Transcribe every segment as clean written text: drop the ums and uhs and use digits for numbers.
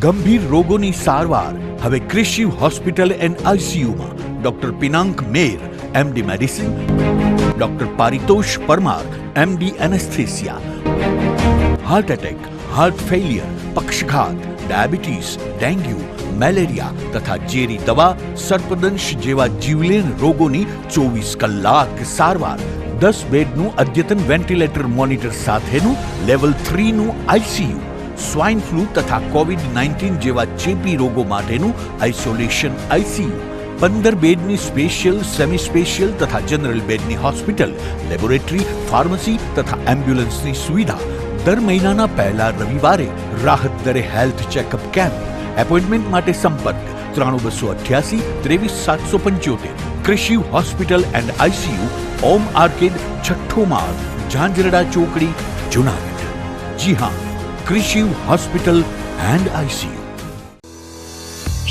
ગંભીર રોગોની સારવાર હવે કૃષિ હોસ્પિટલ એન્ડ આઈસીયુમાં doctor Pinank Mer, MD medicine, doctor Paritosh Parmar, MD anaesthesia, heart attack, heart failure, પક્ષઘાત, ડાયાબિટીસ, ડેન્ગ્યુ, મેલેરિયા તથા ઝેરી દવા, સર્પદંશ જેવા જીવલેણ રોગોની 24 કલાક સારવાર, 10 બેડનું અદ્યતન વેન્ટિલેટર મોનિટર સાથેનું લેવલ 3નું આઈસીયુ, સ્વાઇન ફ્લૂ તથા કોવિડ-19 જેવા ચેપી રોગો માટેનું આઇસોલેશન આઈસીયુ, 15 બેડની સ્પેશિયલ, સેમી સ્પેશિયલ તથા જનરલ બેડની હોસ્પિટલ, લેબોરેટરી, ફાર્મસી તથા એમ્બ્યુલન્સની સુવિધા, દર મહિનાના પહેલા રવિવારે રાહત દરે હેલ્થ ચેકઅપ કેમ્પ. એપોઇન્ટમેન્ટ માટે સંપર્ક 9288 23775. કૃષિ hospital and ICU, Om arcade, છઠ્ઠો માળ, ઝાંઝરડા ચોકડી, જુનાગઢ. જી હા, કૃષિ હોસ્પિટલ એન્ડ આઈસીયુ.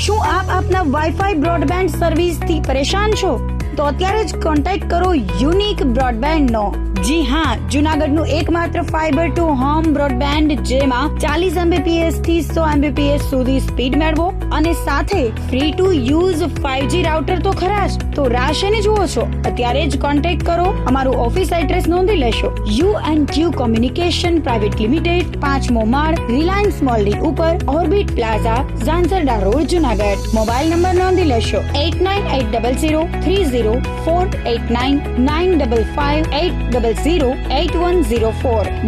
શું આપ આપના વાઈફાઈ બ્રોડબેન્ડ સર્વિસથી પરેશાન છો? તો અત્યારે જ કોન્ટેક્ટ કરો યુનિક બ્રોડબેન્ડ નો. જી હા, જુનાગઢનું એકમાત્ર ફાઈબર ટુ હોમ બ્રોડબેન્ડ, જેમાં 40 Mbps થી 100 Mbps સુધી સ્પીડ મેળવો અને સાથે free to use 5G router તો ખરા જ. તો રાહ શેની જુઓ છો? અત્યારે જ કોન્ટેક્ટ કરો. અમારું ઓફિસ એડ્રેસ નોંધી લેશો. U&Q કોમ્યુનિકેશન પ્રાઇવેટ લિમિટેડ, 5મો માળ, રિલાયન્સ મોલની ઉપર, orbit plaza, Zanzarda road, Junagadh. Mobile number નોંધી લેશો 8980030489 95580808104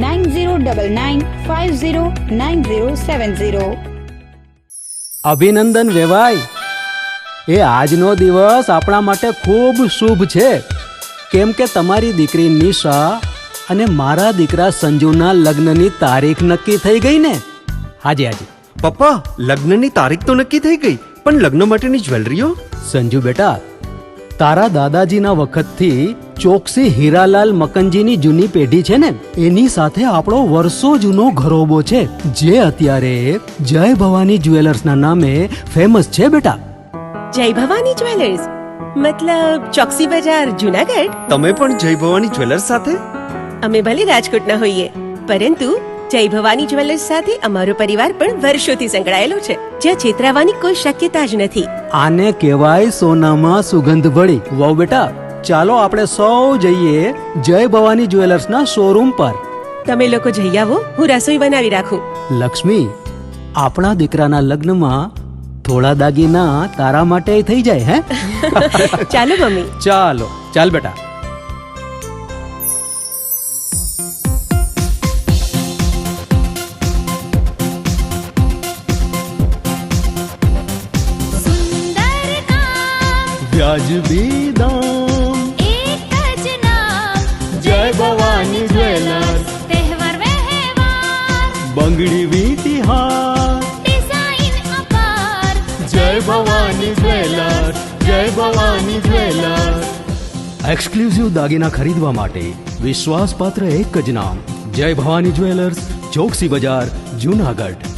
9099509070. અભિનંદન વેવાય. એ આજનો દિવસ આપણા માટે ખૂબ શુભ છે, કેમ કે તમારી દીકરી નિશા અને મારા દીકરા સંજુના લગ્નની તારીખ નક્કી થઈ ગઈ ને. હાજી હાજી પપ્પા, લગ્નની તારીખ તો નક્કી થઈ ગઈ, પણ લગ્ન માટેની જ્વેલરીઓ? સંજુ બેટા, તારા દાદાજીના વખતથી ચોકસી હીરાલાલ મકનજીની જૂની પેઢી છે ને, એની સાથે આપણો વર્ષો જૂનો ઘરોબો છે, જે અત્યારે જય ભવાની જ્વેલર્સના નામે ફેમસ છે બેટા. જય ભવાની જ્વેલર્સ મતલબ ચોકસી બજાર, જુનાગઢ? તમે પણ જય ભવાની જ્વેલર્સ સાથે? અમે ભલે રાજકોટના હોઈએ, પરંતુ જય ભવાની જ્વેલર્સ સાથે અમારો પરિવાર પણ વર્ષોથી સંકળાયેલો છે, જ્યાં છેતરાવાની કોઈ શક્યતા જ નથી. આને કહેવાય સોનામાં સુગંધ ભળી. વાવ બેટા, ચાલો આપણે સૌ જઈએ જય ભવાની જ્વેલર્સના શોરૂમ પર. તમે લોકો જઈ આવો, હું રસોઈ બનાવી રાખું. લક્ષ્મી, આપણા દીકરાના લગ્નમાં થોડા દાગીના તારા માટે થઈ જાય. હે ચાલો મમ્મી. ચાલો ચાલ બેટા. વ્યાજબી દામ, એક જ નામ, જય ભવાની જ્વેલર્સ. તહેવાર વ્યવહાર, બંગડી વીંટી હાર, ડિઝાઇન અપાર, જય ભવાની જ્વેલર્સ, જય ભવાની જ્વેલર્સ. એક્સક્લુઝિવ દાગીના ખરીદવા માટે વિશ્વાસપાત્ર એક જ નામ, જય ભવાની જ્વેલર્સ, ચોકસી બજાર, જુનાગઢ.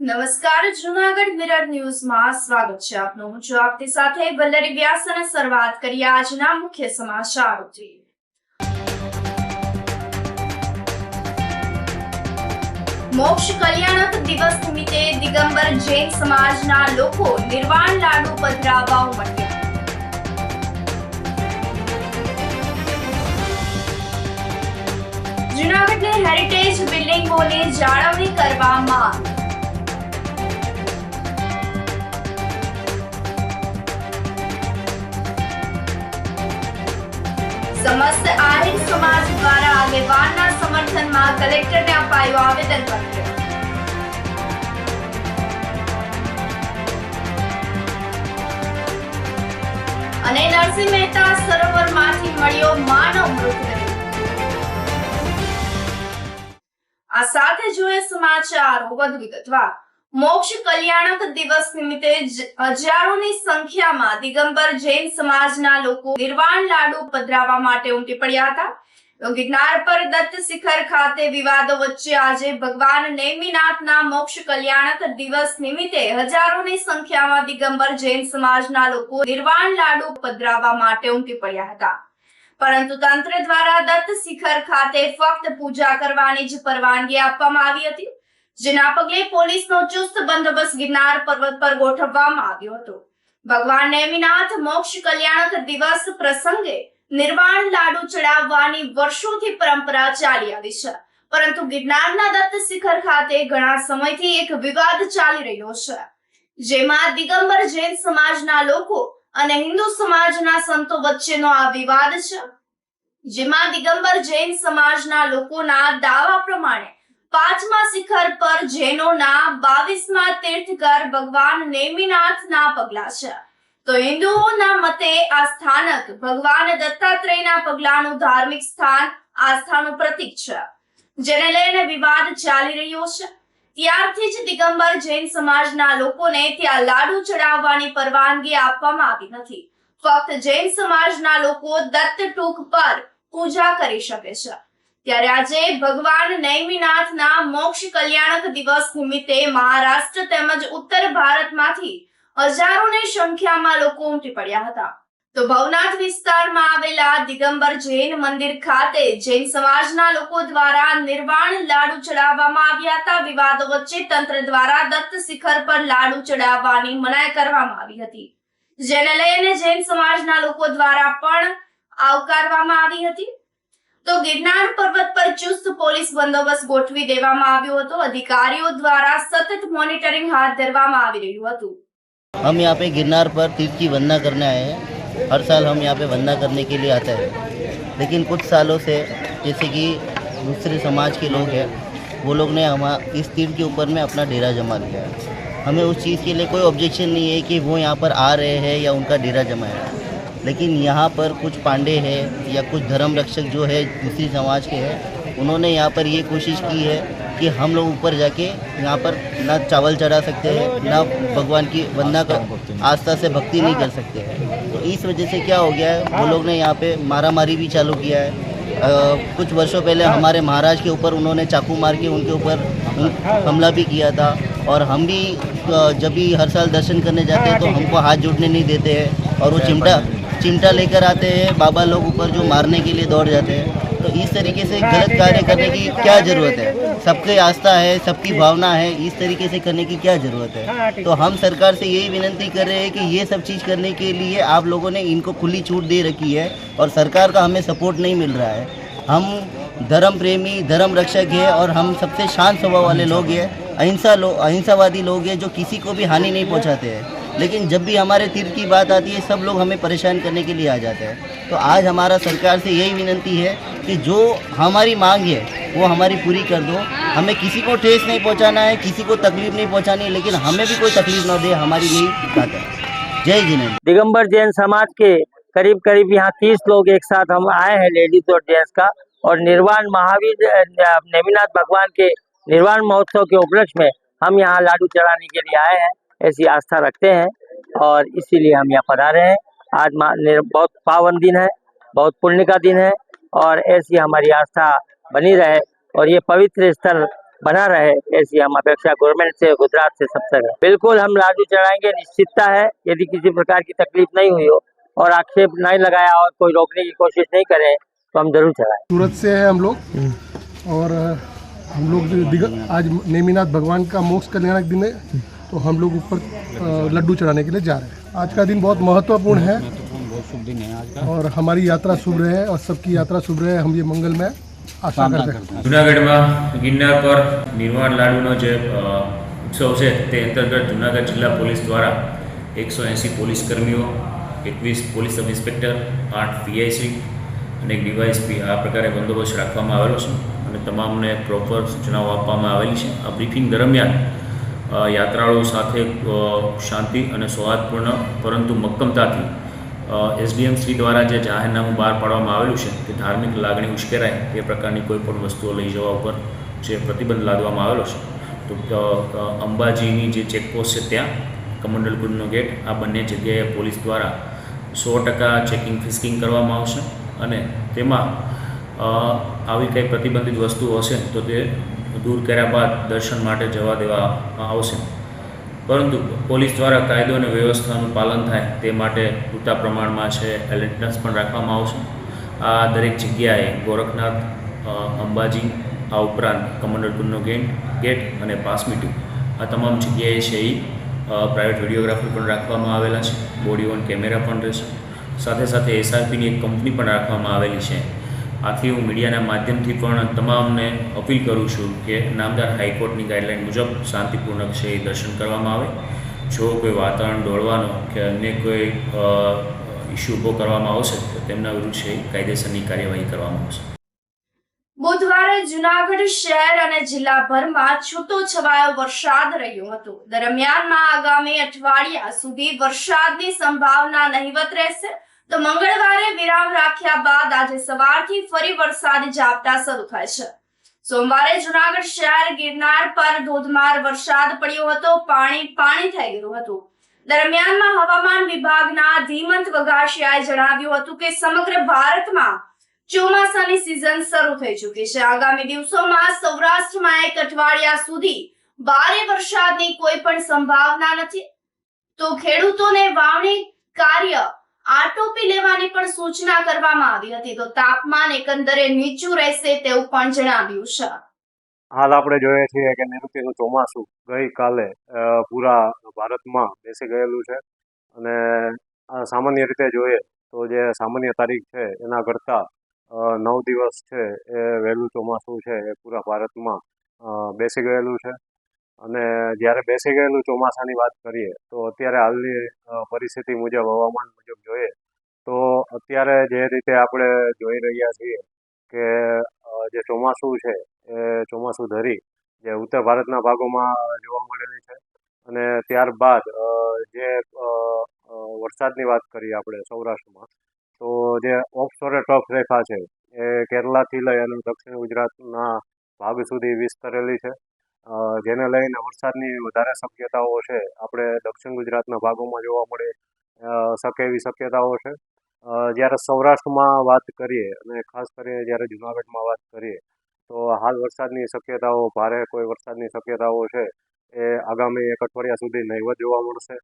નમસ્કાર, જુનાગઢ મિરર ન્યૂઝમાં સ્વાગત છે આપનું. હું છું આપની સાથે વલ્લરી વ્યાસ અને શરૂઆત કરીએ આજના મુખ્ય સમાચારોથી. મોક્ષ કલ્યાણક દિવસ નિમિત્તે દિગંબર જૈન સમાજના લોકો નિર્વાણ લાડુ પધરાવવા ઉમટ્યા. જુનાગઢની હેરિટેજ બિલ્ડિંગોની જાળવણી કરવા માંગ. સમસ્ત આહિર સમાજ દ્વારા આગેવાનના સમર્થનમાં કલેક્ટરને અપાયું આવેદનપત્ર. અને નરસિંહ મહેતા સરોવરમાંથી સમાચારો વધુ વિગતવાર. મોક્ષ કલ્યાણક દિવસ નિમિત્તે હજારોની સંખ્યામાં દિગંબર જૈન સમાજના લોકો નિર્વાણ લાડુ પધરાવવા માટે ઉમટી પડ્યા હતા. ગિરનાર પર દત્ત શિખર ખાતે વિવાદો વચ્ચે આજે ભગવાન નેમિનાથના મોક્ષ કલ્યાણક દિવસ નિમિત્તે હજારોની સંખ્યામાં દિગંબર જૈન સમાજના લોકો નિર્વાણ લાડુ પધરાવવા માટે ઉમટી પડ્યા હતા. પરંતુ તંત્ર દ્વારા દત્ત શિખર ખાતે ફક્ત પૂજા કરવાની જ પરવાનગી આપવામાં આવી હતી, જેના પગલે પોલીસનો ચુસ્ત બંદોબસ્ત ગિરનાર પર્વત પર ગોઠવવામાં આવ્યો હતો. ભગવાન નેમિનાથ મોક્ષ કલ્યાણક દિવસ પ્રસંગે નિર્વાણ લાડુ ચડાવવાની વર્ષોથી પરંપરા ચાલી આવી છે, પરંતુ ગિરનારના દત્ત શિખર ખાતે ઘણા સમયથી એક વિવાદ ચાલી રહ્યો છે, જેમાં દિગંબર જૈન સમાજના લોકો અને હિન્દુ સમાજના સંતો વચ્ચેનો આ વિવાદ છે. જેમાં દિગંબર જૈન સમાજના લોકોના દાવા પ્રમાણે 5મા શિખર પર જૈનોના 22મા તીર્થકર ભગવાન નેમિનાથના પગલા છે, તો હિન્દુઓના મતે આ સ્થાનક ભગવાન દત્તાત્રેયના પગલાનું ધાર્મિક સ્થાન આસ્થાનું પ્રતીક છે, જેને લઈને વિવાદ ચાલી રહ્યો છે. ત્યારથી જ દિગંબર જૈન સમાજના લોકોને ત્યાં લાડુ ચડાવવાની પરવાનગી આપવામાં આવી નથી. ફક્ત જૈન સમાજના લોકો દત્ત ટૂંક પર પૂજા કરી શકે છે. ત્યારે આજે ભગવાન નેમિનાથના મોક્ષ કલ્યાણક દિવસ નિમિત્તે મહારાષ્ટ્ર તેમજ ઉત્તર ભારતમાંથી હજારોની સંખ્યામાં લોકો ઉમટી પડ્યા હતા. તો ભવનાથ વિસ્તારમાં આવેલા દિગંબર જૈન મંદિર ખાતે જૈન સમાજના લોકો દ્વારા નિર્વાણ લાડુ ચડાવવામાં આવ્યા હતા. વિવાદો વચ્ચે તંત્ર દ્વારા દત્ત શિખર પર લાડુ ચડાવવાની મનાઈ કરવામાં આવી હતી, જેને લઈને જૈન સમાજના લોકો દ્વારા પણ આવકારવામાં આવી હતી. તો ગિરનાર પર્વત પર ચુસ્ત પોલીસ બંદોબસ્ત ગોઠવી દેવામાં આવ્યો હતો. અધિકારીઓ દ્વારા સતત મોનિટરિંગ હાથ ધરવામાં આવી રહ્યું હતું. हम यहाँ पे गिरनार पर तीर्थ की वंदना करने आए हैं। हर साल हम यहाँ पे वंदना करने के लिए आते हैं, लेकिन कुछ सालों से जैसे कि दूसरे समाज के लोग हैं, वो लोग ने इस तीर्थ के ऊपर में अपना डेरा जमा लिया है. हमें उस चीज़ के लिए कोई ऑब्जेक्शन नहीं है कि वो यहाँ पर आ रहे हैं या उनका डेरा जमा है, लेकिन यहाँ पर कुछ पांडे हैं या कुछ धर्म रक्षक जो है दूसरी समाज के हैं, उन्होंने यहाँ पर ये कोशिश की है कि हम लोग ऊपर जाके यहाँ पर ना चावल चढ़ा सकते हैं, ना भगवान की वंदना कर आस्था से भक्ति नहीं कर सकते हैं. तो इस वजह से क्या हो गया है, वो लोग ने यहाँ पे मारा मारी भी चालू किया है. कुछ वर्षों पहले हमारे महाराज के ऊपर उन्होंने चाकू मार के उनके ऊपर हमला भी किया था. और हम भी जब भी हर साल दर्शन करने जाते हैं तो हमको हाथ जोड़ने नहीं देते हैं, और वो चिमटा लेकर आते हैं. बाबा लोग ऊपर जो मारने के लिए दौड़ जाते हैं. तो इस तरीके से गलत कार्य करने की क्या ज़रूरत है? सबकी आस्था है, सबकी भावना है, इस तरीके से करने की क्या ज़रूरत है? तो हम सरकार से यही विनती कर रहे हैं कि ये सब चीज़ करने के लिए आप लोगों ने इनको खुली छूट दे रखी है, और सरकार का हमें सपोर्ट नहीं मिल रहा है. हम धर्म प्रेमी, धर्म रक्षक है, और हम सबसे शांत स्वभाव वाले लोग हैं, अहिंसावादी लोग हैं, जो किसी को भी हानि नहीं पहुँचाते हैं. लेकिन जब भी हमारे तीर्थ की बात आती है, सब लोग हमें परेशान करने के लिए आ जाते हैं. तो आज हमारा सरकार से यही विनती है कि जो हमारी मांग है वो हमारी पूरी कर दो. हमें किसी को ठेस नहीं पहुंचाना है, किसी को तकलीफ नहीं पहुंचानी है, लेकिन हमें भी कोई तकलीफ ना दे, हमारी यही बात है. जय जिनेन्द्र. दिगंबर जैन समाज के करीब करीब यहाँ 30 लोग एक साथ हम आए हैं, लेडीज और जेंट्स का, और निर्वाण महावीर नेमिनाथ भगवान के निर्वाण महोत्सव के उपलक्ष्य में हम यहाँ लाडू चढ़ाने के लिए आए हैं. ऐसी आस्था रखते हैं और इसीलिए हम यहाँ पधारे हैं. आज बहुत पावन दिन है, बहुत पुण्य का दिन है, और ऐसी हमारी आस्था बनी रहे और ये पवित्र स्थल बना रहे, ऐसी हम अपेक्षा गवर्नमेंट से, गुजरात से सबसे है. बिल्कुल हम लाडू चढ़ाएंगे, निश्चितता है. यदि किसी प्रकार की तकलीफ नहीं हुई हो और आक्षेप नहीं लगाया और कोई रोकने की कोशिश नहीं करे तो हम जरूर चढ़ाएं. सूरत से है हम लोग, और हम लोग आज नेमिनाथ भगवान का मोक्ष कल्याणक दिन है, तो हम लोग ऊपर लड्डू चढ़ाने के लिए जा रहे हैं. आज का दिन बहुत महत्वपूर्ण है, और हमारी यात्रा शुभ रहे और सबकी यात्रा शुभ रहे, हम ये मंगलमय आशा करते हैं. जूनागढ़ गिरनार पर निर्वाण लाडूनो जो उत्सव है ते अंतर्गत जूनागढ़ जिला पुलिस द्वारा 180 पुलिस कर्मीओ, 21 पुलिस सब इंस्पेक्टर, 8 PIC અને એક DYSP આ પ્રકારે બંદોબસ્ત રાખવામાં આવેલો છે, અને તમામને પ્રોપર સૂચનાઓ આપવામાં આવેલી છે. આ બ્રીફિંગ દરમિયાન યાત્રાળુઓ સાથે શાંતિ અને સૌહાર્દપૂર્ણ પરંતુ મક્કમતાથી SDM શ્રી દ્વારા જે જાહેરનામું બહાર પાડવામાં આવેલું છે કે ધાર્મિક લાગણી ઉશ્કેરાય એ પ્રકારની કોઈ પણ વસ્તુઓ લઈ જવા ઉપર જે પ્રતિબંધ લાદવામાં આવેલો છે, તો અંબાજીની જે ચેકપોસ્ટ છે ત્યાં કમંડલપુરનો ગેટ, આ બંને જગ્યાએ પોલીસ દ્વારા 100% ચેકિંગ ફિસ્કિંગ કરવામાં આવશે અને તેમાં આવી કંઈ પ્રતિબંધિત વસ્તુઓ હશે તો તે દૂર કર્યા બાદ દર્શન માટે જવા દેવામાં આવશે. પરંતુ પોલીસ દ્વારા કાયદો અને વ્યવસ્થાનું પાલન થાય તે માટે પૂરતા પ્રમાણમાં છે એલર્ટનેસ પણ રાખવામાં આવશે. આ દરેક જગ્યાએ ગોરખનાથ, અંબાજી, આ ઉપરાંત કમંડલપુરનો ગેટ અને પાસમીટુ, આ તમામ જગ્યાએ છે એ પ્રાઇવેટ વિડીયોગ્રાફર પણ રાખવામાં આવેલા છે. બોડી ઓન કેમેરા પણ રહેશે. સાથે સાથે એસઆરપીની એક કંપની પણ રાખવામાં આવેલી છે. આથી હું મીડિયાના માધ્યમથી પણ તમામને અપીલ કરું છું કે નામદાર હાઈકોર્ટની ગાઈડલાઇન મુજબ શાંતિપૂર્ણક છે એ દર્શન કરવામાં આવે. જો કોઈ વાતાવરણ દોડવાનો કે અન્ય કોઈ ઇસ્યુ ઊભો કરવામાં આવશે તો તેમના વિરુદ્ધ છે કાયદેસરની કાર્યવાહી કરવામાં આવશે. બુધવારે જૂનાગઢ શહેર અને જિલ્લાભરમાં છૂટોછવાયો વરસાદ રહ્યો હતો. દરમિયાનમાં આગામી અઠવાડિયા સુધી વરસાદની સંભાવના નહીવત રહેશે. તો મંગળવારે વિરામ રાખ્યા બાદ આજે સવારથી ફરી વરસાદી ઝાપટા શરૂ થાય છે. સોમવારે જૂનાગઢ શહેર ગિરનાર પર ધોધમાર વરસાદ પડ્યો હતો. પાણી થઈ ગયું હતું. દરમિયાનમાં હવામાન વિભાગના ધીમંત વઘાસિયાએ જણાવ્યું હતું કે સમગ્ર ભારતમાં ચોમાસાની સિઝન શરૂ થઈ ચૂકી છે. આગામી દિવસોમાં સૌરાષ્ટ્રમાં એક અઠવાડિયા સુધી ભારે વરસાદની કોઈ પણ સંભાવના નથી. તો ખેડૂતોને વાવણી કાર્ય આટોપી લેવાની પણ સૂચના કરવામાં આવી હતી. તો તાપમાન એકંદરે નીચું રહેશે તેવું પણ જણાવ્યું છે. હાલ આપણે જોઈએ છીએ કે નિઋત્યનું ચોમાસું ગઈકાલે પૂરા ભારતમાં બેસી ગયેલું છે અને સામાન્ય રીતે જોઈએ તો જે સામાન્ય તારીખ છે એના કરતાં 9 દિવસ છે એ વહેલું ચોમાસું છે એ પૂરા ભારતમાં બેસી ગયેલું છે. અને જ્યારે બેસી ગયેલું ચોમાસાની વાત કરીએ તો અત્યારે હાલની પરિસ્થિતિ મુજબ, હવામાન મુજબ જોઈએ તો અત્યારે જે રીતે આપણે જોઈ રહ્યા છીએ કે જે ચોમાસું છે એ ચોમાસું ધરી જે ઉત્તર ભારતના ભાગોમાં જોવા મળેલી છે. અને ત્યારબાદ જે વરસાદની વાત કરીએ આપણે સૌરાષ્ટ્રમાં તો જે ઓફશોરે ટ્રફ રેખા છે એ કેરલાથી લઈ અને દક્ષિણ ગુજરાતના ભાગ સુધી વિસ્તરેલી છે. જેને લઈને વરસાદની વધારે શક્યતાઓ છે આપણે દક્ષિણ ગુજરાતના ભાગોમાં જોવા મળે શકે એવી શક્યતાઓ છે. જ્યારે સૌરાષ્ટ્રમાં વાત કરીએ અને ખાસ કરીને જ્યારે જૂનાગઢમાં વાત કરીએ તો હાલ વરસાદની શક્યતાઓ, ભારે કોઈ વરસાદની શક્યતાઓ છે એ આગામી એક અઠવાડિયા સુધી નહીવત જોવા મળશે.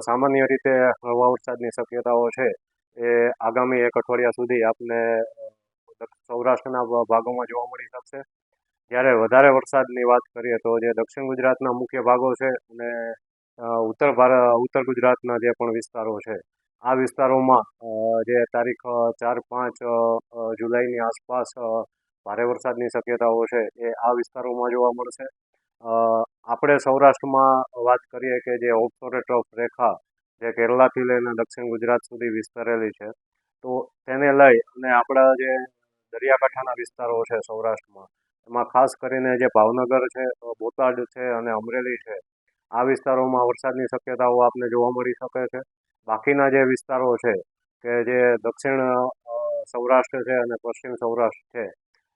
સામાન્ય રીતે હળવા વરસાદની શક્યતાઓ છે એ આગામી એક અઠવાડિયા સુધી આપને સૌરાષ્ટ્રના ભાગોમાં જોવા મળી શકશે. જ્યારે વધારે વરસાદની વાત કરીએ તો જે દક્ષિણ ગુજરાતના મુખ્ય ભાગો છે અને ઉત્તર ગુજરાતના જે પણ વિસ્તારો છે આ વિસ્તારોમાં જે તારીખ 4-5 જુલાઈની આસપાસ ભારે વરસાદની શક્યતાઓ છે એ આ વિસ્તારોમાં જોવા મળશે. આપણે સૌરાષ્ટ્રમાં વાત કરીએ કે જે ઓફશોરે ટ્રફ રેખા જે કેરલાથી લઈને દક્ષિણ ગુજરાત સુધી વિસ્તરેલી છે તો તેને લઈ અને આપણા જે દરિયાકાંઠાના વિસ્તારો છે સૌરાષ્ટ્રમાં એમાં ખાસ કરીને જે ભાવનગર છે, બોટાદ છે અને અમરેલી છે આ વિસ્તારોમાં વરસાદની શક્યતાઓ આપને જોવા મળી શકે છે. બાકીના જે વિસ્તારો છે કે જે દક્ષિણ સૌરાષ્ટ્ર છે અને પશ્ચિમ સૌરાષ્ટ્ર છે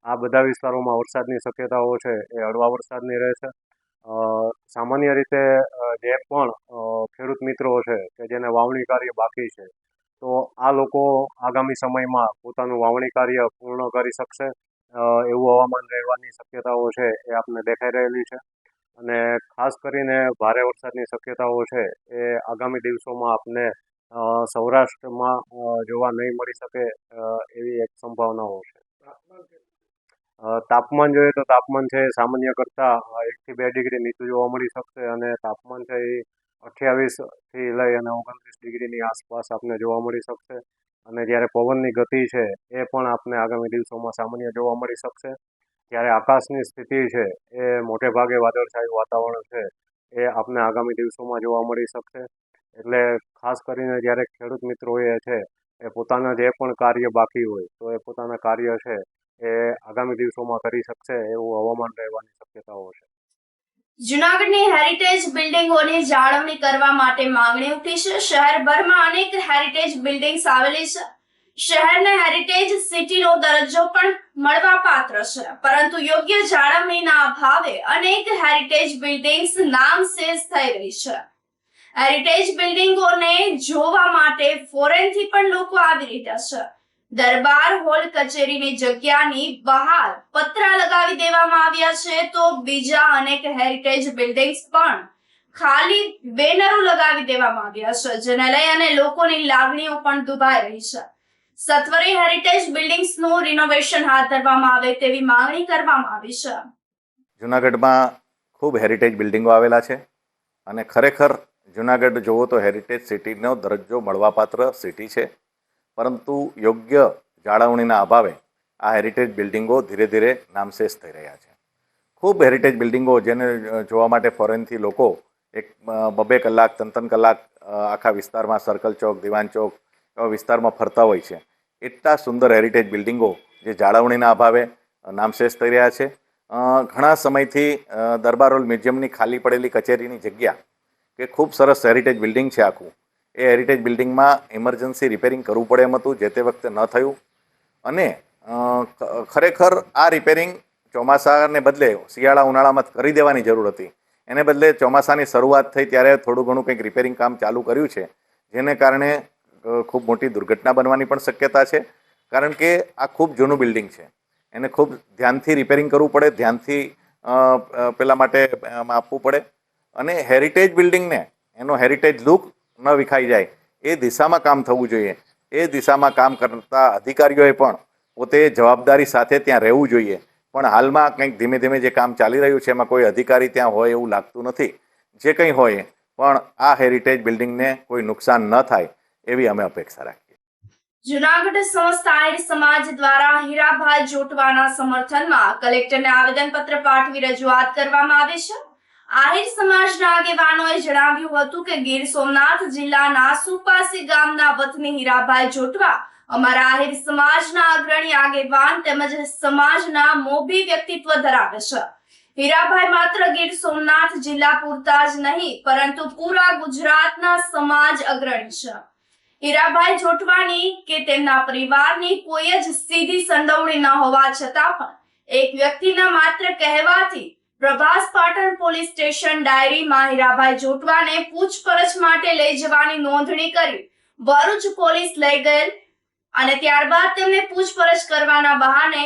આ બધા વિસ્તારોમાં વરસાદની શક્યતાઓ છે એ હળવા વરસાદની રહેશે. સામાન્ય રીતે જે પણ ખેડૂત મિત્રો છે કે જેને વાવણી કાર્ય બાકી છે તો આ લોકો આગામી સમયમાં પોતાનું વાવણી કાર્ય પૂર્ણ કરી શકશે એવું હવામાન રહેવાની શક્યતાઓ છે એ આપને દેખાઈ રહેલી છે. અને ખાસ કરીને ભારે વરસાદની શક્યતાઓ છે એ આગામી દિવસોમાં આપને સૌરાષ્ટ્રમાં જોવા નહીં મળી શકે એવી એક સંભાવનાઓ છે. તાપમાન જોઈએ તો તાપમાન છે સામાન્ય કરતાં 1 થી 2 ડિગ્રી નીચું જોવા મળી શકશે અને તાપમાન છે એ 28થી લઈ અને 29 ડિગ્રીની આસપાસ આપને જોવા મળી શકશે. અને જ્યારે પવનની ગતિ છે એ પણ આપને આગામી દિવસોમાં સામાન્ય જોવા મળી શકશે. જ્યારે આકાશની સ્થિતિ છે એ મોટે ભાગે વાદળછાયું વાતાવરણ છે એ આપને આગામી દિવસોમાં જોવા મળી શકશે. એટલે ખાસ કરીને જ્યારે ખેડૂત મિત્રો છે એ પોતાના જે પણ કાર્ય બાકી હોય તો એ પોતાના કાર્ય છે એ આગામી દિવસોમાં કરી શકશે એવું હવામાન રહેવાની શક્યતાઓ છે. જૂનાગઢની હેરિટેજ બિલ્ડિંગોની જાળવણી કરવા માટે માંગણી ઉઠી છે. શહેરભરમાં અનેક હેરિટેજ બિલ્ડિંગ્સ આવેલી છે. શહેરને હેરિટેજ સિટીનો દરજ્જો પણ મળવાપાત્ર છે, પરંતુ યોગ્ય જાળવણીના અભાવે અનેક હેરિટેજ બિલ્ડિંગ્સ નામશેષ થઈ રહી છે. હેરિટેજ બિલ્ડિંગોને જોવા માટે ફોરેનથી પણ લોકો આવી રહ્યા છે. દરબાર હોલ કચેરીની જગ્યાની બહાર પતરા લગાવી દેવામાં આવ્યા છે, તો બીજા અનેક હેરિટેજ બિલ્ડિંગ્સ પણ ખાલી બેનરો લગાવી દેવામાં આવ્યા છે, જેને લઈ અને લોકોની લાગણીઓ પણ દુભાઈ રહી છે. સત્વરે હેરિટેજ બિલ્ડિંગ્સનું રિનોવેશન હાથ ધરવામાં આવે તેવી માંગણી કરવામાં આવી છે. જૂનાગઢમાં ખૂબ હેરિટેજ બિલ્ડિંગો આવેલા છે અને ખરેખર જૂનાગઢ જોવો તો હેરિટેજ સિટીનો દરજ્જો મળવાપાત્ર સિટી છે, પરંતુ યોગ્ય જાળવણીના અભાવે આ હેરિટેજ બિલ્ડિંગો ધીરે ધીરે નામશેષ થઈ રહ્યા છે. ખૂબ હેરિટેજ બિલ્ડિંગો જેને જોવા માટે ફોરેનથી લોકો એક 2-2 કલાક 3-3 કલાક આખા વિસ્તારમાં સર્કલ ચોક, દિવાન ચોક એવા વિસ્તારમાં ફરતા હોય છે. એટલા સુંદર હેરિટેજ બિલ્ડિંગો જે જાળવણીના અભાવે નામશેષ થઈ રહ્યા છે. ઘણા સમયથી દરબાર હોલ મ્યુઝિયમની ખાલી પડેલી કચેરીની જગ્યા કે ખૂબ સરસ હેરિટેજ બિલ્ડિંગ છે આખું, એ હેરિટેજ બિલ્ડિંગમાં ઇમરજન્સી રિપેરિંગ કરવું પડે એમ હતું, જે તે વખતે ન થયું. અને ખરેખર આ રિપેરિંગ ચોમાસાને બદલે શિયાળા ઉનાળામાં કરી દેવાની જરૂર હતી. એને બદલે ચોમાસાની શરૂઆત થઈ ત્યારે થોડું ઘણું કંઈક રિપેરિંગ કામ ચાલુ કર્યું છે, જેને કારણે ખૂબ મોટી દુર્ઘટના બનવાની પણ શક્યતા છે. કારણ કે આ ખૂબ જૂનું બિલ્ડિંગ છે, એને ખૂબ ધ્યાનથી રિપેરિંગ કરવું પડે, ધ્યાનથી પેલા માટે આપવું પડે. અને હેરિટેજ બિલ્ડિંગને એનો હેરિટેજ લુક ન વિખાઈ જાય એ દિશામાં કામ થવું જોઈએ. એ દિશામાં કામ કરતા અધિકારીઓએ પણ પોતે જવાબદારી સાથે ત્યાં રહેવું જોઈએ. પણ હાલમાં કંઈક ધીમે ધીમે જે કામ ચાલી રહ્યું છે એમાં કોઈ અધિકારી ત્યાં હોય એવું લાગતું નથી. જે કંઈ હોય પણ આ હેરિટેજ બિલ્ડિંગને કોઈ નુકસાન ન થાય એવી અમે અપેક્ષા રાખીએ. જૂનાગઢ સમસ્ત આહિર સમાજ દ્વારા હીરાભાઈ જોટવાના સમર્થનમાં કલેક્ટરને આવેદનપત્ર પાઠવી રજૂઆત કરવામાં આવી છે. આહિર સમાજના આગેવાનોએ જણાવ્યું હતું કે ગીર સોમનાથ જિલ્લાના સુપાસી ગામના વતની હીરાભાઈ જોટવા અમારા આહિર સમાજના અગ્રણી આગેવાન તેમજ સમાજના મોભી વ્યક્તિત્વ ધરાવે છે. હીરાભાઈ માત્ર ગીર સોમનાથ જિલ્લા પૂરતા જ નહીં પરંતુ પૂરા ગુજરાતના સમાજ અગ્રણી છે. હીરાભાઈ જોટવાની કે તેમના પરિવારની કોઈ જ સીધી સંડોવણી ન હોવા છતાં પણ એક વ્યક્તિના માત્ર કહેવાથી પ્રભાસ પાટણ પોલીસ સ્ટેશન ડાયરીમાં હીરાભાઈ જોટવાને પૂછપરછ માટે લઈ જવાની નોંધણી કરી ભરૂચ પોલીસ લઈ ગયેલ અને ત્યારબાદ તેમને પૂછપરછ કરવાના બહાને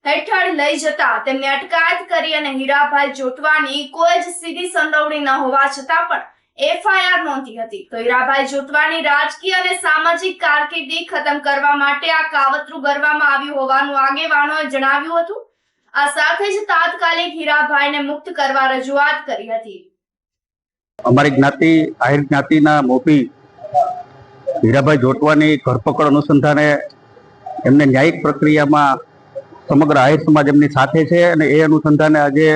હેઠળ લઈ જતા તેમને અટકાયત કરી અને હીરાભાઈ જોટવાની કોઈ જ સીધી સંડોવણી ન હોવા છતાં પણ એફઆઈઆર નોંધી હતી. તો હીરાભાઈ જોટવાની રાજકીય અને સામાજિક કારકિર્દી ખતમ કરવા માટે આ કાવતરું કરવામાં આવ્યું હોવાનું આગેવાનોએ જણાવ્યું હતું. આ સાથે જ તાત્કાલિક હીરાભાઈને મુક્ત કરવા રજૂઆત કરી હતી. અમારી જ્ઞાતિ આહિર જ્ઞાતિના મોભી હીરાભાઈ જોટવાની ધરપકડ અનુસંધાને એમને ન્યાયિક પ્રક્રિયામાં સમગ્ર આહિર સમાજ એમની સાથે છે અને એ અનુસંધાને આજે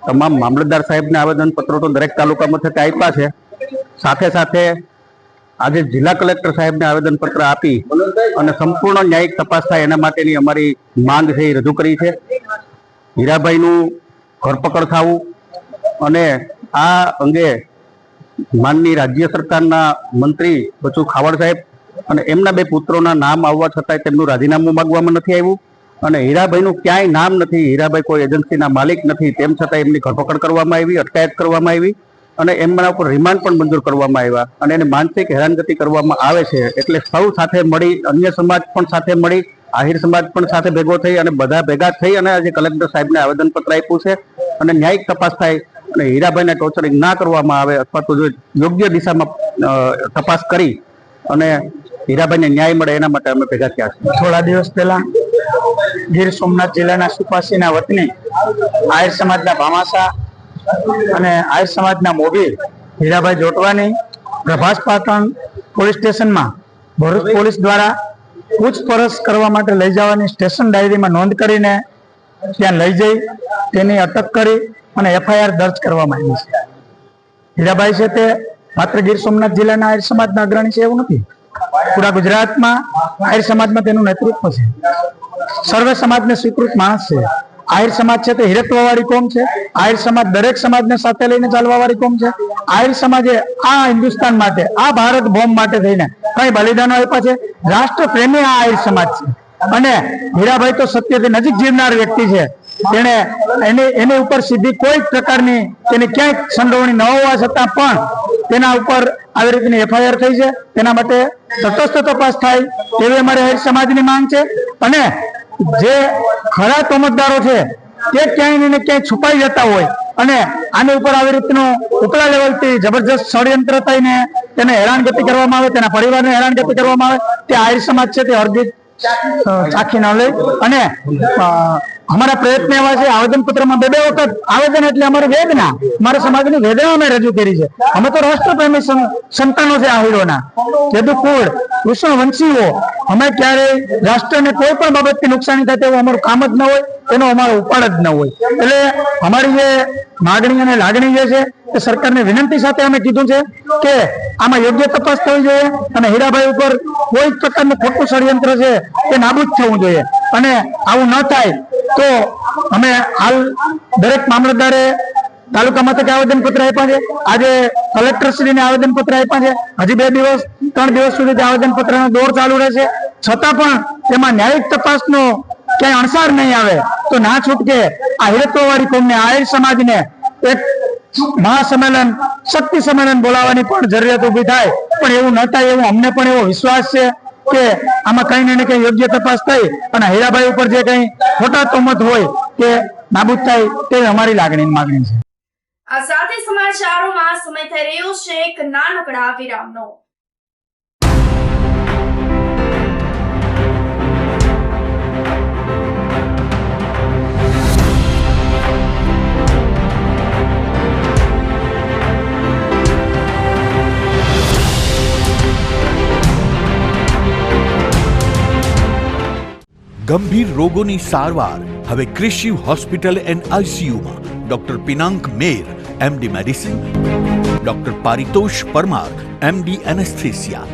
તમામ મામલતદાર સાહેબને આવેદનપત્રો તો દરેક તાલુકા મથકે આપ્યા છે. સાથે સાથે આજે જિલ્લા કલેક્ટર સાહેબને આવેદનપત્ર આપી અને સંપૂર્ણ ન્યાયિક તપાસ થાય એના માટેની અમારી માંગ છે એ રજૂ કરી છે. હીરાભાઈનું ધરપકડ થવું અને આ અંગે માનની રાજ્ય સરકારના મંત્રી બચુ ખાવડ સાહેબ અને એમના 2 પુત્રોના નામ આવવા છતાંય તેમનું રાજીનામું માગવામાં નથી આવ્યું અને હીરાભાઈનું ક્યાંય નામ નથી. હીરાભાઈ કોઈ એજન્સીના માલિક નથી, તેમ છતાં એમની ધરપકડ કરવામાં આવી, અટકાયત કરવામાં આવી અને એમના ઉપર રિમાન્ડ પણ મંજૂર કરવામાં આવ્યા અને એને માનસિક હેરાનગતિ કરવામાં આવે છે. એટલે સૌ સાથે મળી, અન્ય સમાજ પણ સાથે મળી, આહિર સમાજ પણ સાથે ભેગો થઈ અને બધા ભેગા થઈ અને આજે કલેક્ટર સાહેબને આવેદનપત્ર આપ્યું છે અને ન્યાયિક તપાસ થાય અને હીરાભાઈને ટોર્ચરિંગ ના કરવામાં આવે અથવા તો જો યોગ્ય દિશામાં તપાસ કરી અને હીરાભાઈને ન્યાય મળે એના માટે અમે ભેગા થયા છીએ. થોડા દિવસ પહેલા ગીર સોમનાથ જિલ્લાના સુપાસીના વતની આહિર સમાજના ભામાસા અને આહિર સમાજના મોભી હીરાભાઈ જોટવાની પ્રભાસ પાટણ પોલીસ સ્ટેશનમાં ભરૂચ પોલીસ દ્વારા પૂછપરછ કરવા માટે લઈ જવાની સ્ટેશન ડાયરીમાં નોંધ કરીને ત્યાં લઈ જઈ તેની અટક કરી અને એફઆઈઆર દર્જ કરવામાં આવી છે. હીરાભાઈ છે તે માત્ર ગીર સોમનાથ જિલ્લાના આહિર સમાજના અગ્રણી છે એવું નથી, પૂરા ગુજરાતમાં આહિર સમાજમાં તેનું નેતૃત્વ છે. સર્વે સમાજને સ્વીકૃત માણસ છે. આહિર સમાજ છે તે હિરત્વ વાળી કોમ છે. આહિર સમાજ દરેક સમાજને સાથે લઈને ચાલવા વાળી કોમ છે. આહિર સમાજે આ હિન્દુસ્તાન માટે, આ ભારત ભૂમિ માટે થઈને કઈ બલિદાનો આપ્યા છે. રાષ્ટ્ર પ્રેમી આ આહિર સમાજ છે. અને હીરાભાઈ તો સત્યથી નજીક જીવનાર વ્યક્તિ છે. તેને એની ઉપર સીધી કોઈ પ્રકારની તેની ક્યાંય સંડોવણી ન હોવા છતાં પણ તેના ઉપર આવી રીતની એફઆઈઆર થઈ છે. તેના માટે તટસ્થ તપાસ થાય તેવી અમારી આહિર સમાજની માંગ છે. અને જે ખરા તોમતદારો છે તે ક્યાંય ને ક્યાંય છુપાઈ જતા હોય અને આની ઉપર આવી રીતનું ઉપલા લેવલથી જબરજસ્ત ષડયંત્ર થઈને તેને હેરાનગતિ કરવામાં આવે, તેના પરિવારને હેરાનગતિ કરવામાં આવે, તે આહિર સમાજ છે તે હરગીજ ચાખી ન લે. અને અમારા પ્રયત્ન એવા છે, આવેદન પત્રમાં બે વખત આવેદન એટલે અમારી વેદના, અમારા સમાજની વેદના અમે રજૂ કરી છે. અમે તો રાષ્ટ્રપ્રેમી સંતાનો છે આહિરોના, યદુકુળ કૃષ્ણવંશીઓ. અમે ક્યારેય રાષ્ટ્રને કોઈ પણ બાબતથી નુકસાની થાય તેવું અમારું કામ જ ન હોય, એનો અમારો ઉપાડ જ ન હોય. એટલે અમારી જે માગણી અને લાગણી જે છે તે સરકારની વિનંતી સાથે અમે કીધું છે કે આમાં યોગ્ય તપાસ થવી જોઈએ અને હીરાભાઈ ઉપર કોઈ પ્રકારનું ખોટું ષડયંત્ર છે તે નાબૂદ થવું જોઈએ. અને આવું ન થાય તો અમે હાલ દરેક મામલતદારે તાલુકા મથકે આવેદન પત્ર આપ્યા છે. આજે કલેક્ટરશ્રીને આવેદન પત્ર આપ્યા છે. હજી 2 દિવસ 3 દિવસ સુધી આવેદન પત્રનો દોર ચાલુ રહેશે. છતાં પણ તેમાં ન્યાયિક તપાસનો ક્યાંય અણસાર નહીં આવે તો ના છૂટકે આ હિરત્વવાળી કોમને, આહિર સમાજને એક મહાસંમેલન, શક્તિ સંમેલન બોલાવવાની પણ જરૂરિયાત ઊભી થાય. પણ એવું ન થાય એવું અમને પણ એવો વિશ્વાસ છે કે આમાં કઈ ને કઈ યોગ્ય તપાસ થઈ અને હીરાભાઈ ઉપર જે કઈ ખોટા તોમત હોય તે નાબૂદ થાય તે અમારી લાગણીની માગણી છે. આ સાથે સમાચારોમાં સમય થઈ રહ્યો છે એક નાનકડા વિરામનો. ગંભીર રોગોની સારવાર હવે ક્રિશિવ હોસ્પિટલ એન્ડ આઈસીયુમાં doctor Pinank Mer, MD medicine, doctor Paritosh Parmar, MD anaesthesia.